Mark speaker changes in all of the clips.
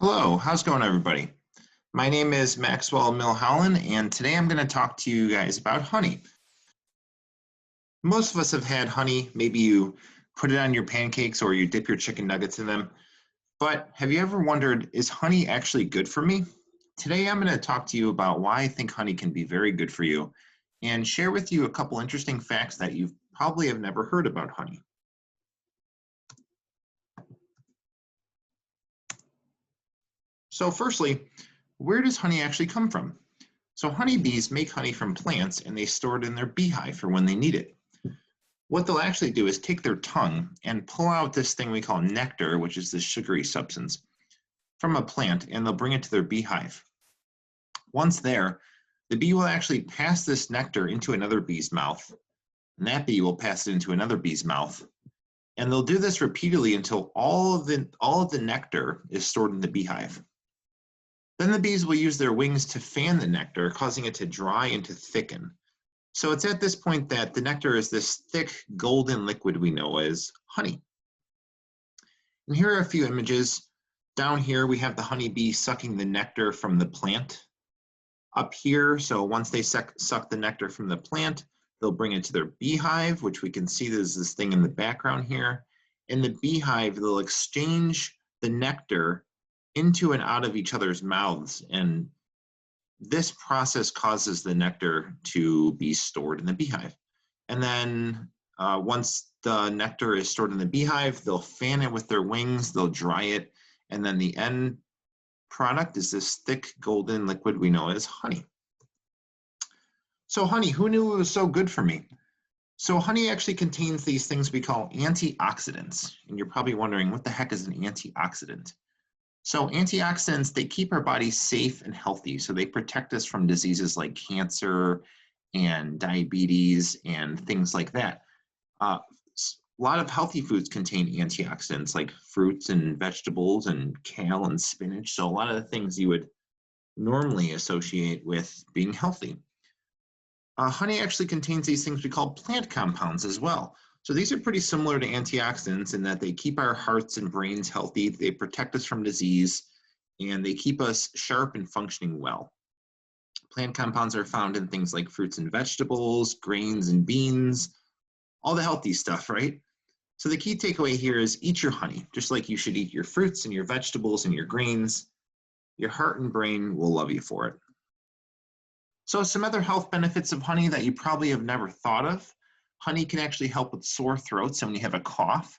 Speaker 1: Hello, how's it going, everybody? My name is Maxwell Milholland, and today I'm going to talk to you guys about honey. Most of us have had honey. Maybe you put it on your pancakes or you dip your chicken nuggets in them. But have you ever wondered, is honey actually good for me? Today I'm going to talk to you about why I think honey can be very good for you and share with you a couple interesting facts that you probably have never heard about honey. So firstly, where does honey actually come from? So honeybees make honey from plants and they store it in their beehive for when they need it. What they'll actually do is take their tongue and pull out this thing we call nectar, which is this sugary substance, from a plant, and they'll bring it to their beehive. Once there, the bee will actually pass this nectar into another bee's mouth, and that bee will pass it into another bee's mouth. And they'll do this repeatedly until all of the nectar is stored in the beehive. Then the bees will use their wings to fan the nectar, causing it to dry and to thicken. So it's at this point that the nectar is this thick golden liquid we know as honey. And here are a few images. Down here we have the honeybee sucking the nectar from the plant. Up here, so once they suck the nectar from the plant, they'll bring it to their beehive, which we can see there's this thing in the background here. In the beehive, they'll exchange the nectar into and out of each other's mouths, and this process causes the nectar to be stored in the beehive. And then once the nectar is stored in the beehive, they'll fan it with their wings, they'll dry it, and then the end product is this thick golden liquid we know as honey. So honey, who knew it was so good for me? So honey actually contains these things we call antioxidants, and you're probably wondering, what the heck is an antioxidant? So antioxidants, they keep our bodies safe and healthy. So they protect us from diseases like cancer and diabetes and things like that. A lot of healthy foods contain antioxidants like fruits and vegetables and kale and spinach. So a lot of the things you would normally associate with being healthy. Honey actually contains these things we call plant compounds as well. So these are pretty similar to antioxidants in that they keep our hearts and brains healthy, they protect us from disease, and they keep us sharp and functioning well. Plant compounds are found in things like fruits and vegetables, grains and beans, all the healthy stuff, right? So the key takeaway here is eat your honey, just like you should eat your fruits and your vegetables and your grains. Your heart and brain will love you for it. So some other health benefits of honey that you probably have never thought of. Honey can actually help with sore throats. So when you have a cough,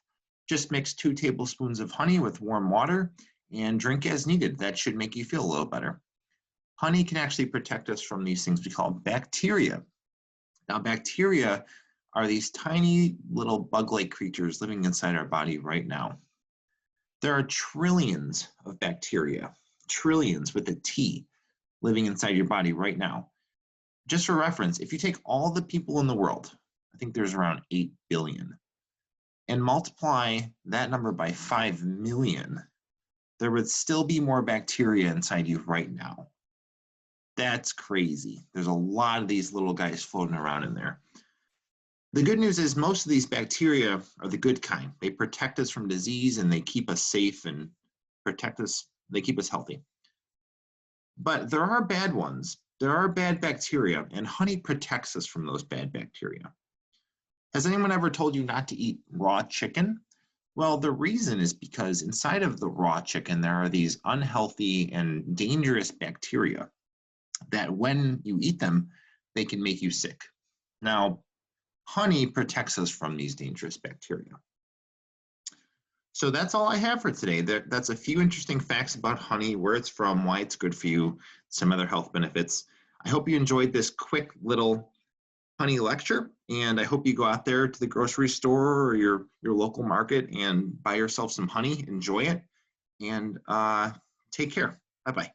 Speaker 1: just mix 2 tablespoons of honey with warm water and drink as needed. That should make you feel a little better. Honey can actually protect us from these things we call bacteria. Now, bacteria are these tiny little bug-like creatures living inside our body right now. There are trillions of bacteria, trillions with a T, living inside your body right now. Just for reference, if you take all the people in the world, I think there's around 8 billion, and multiply that number by 5 million, there would still be more bacteria inside you right now. That's crazy. There's a lot of these little guys floating around in there. The good news is most of these bacteria are the good kind. They protect us from disease and they keep us safe and protect us. They keep us healthy. But there are bad ones. There are bad bacteria, and honey protects us from those bad bacteria. Has anyone ever told you not to eat raw chicken? Well, the reason is because inside of the raw chicken, there are these unhealthy and dangerous bacteria that when you eat them, they can make you sick. Now, honey protects us from these dangerous bacteria. So that's all I have for today. That's a few interesting facts about honey, where it's from, why it's good for you, some other health benefits. I hope you enjoyed this quick little honey lecture, and I hope you go out there to the grocery store or your local market and buy yourself some honey, enjoy it, and take care. Bye-bye.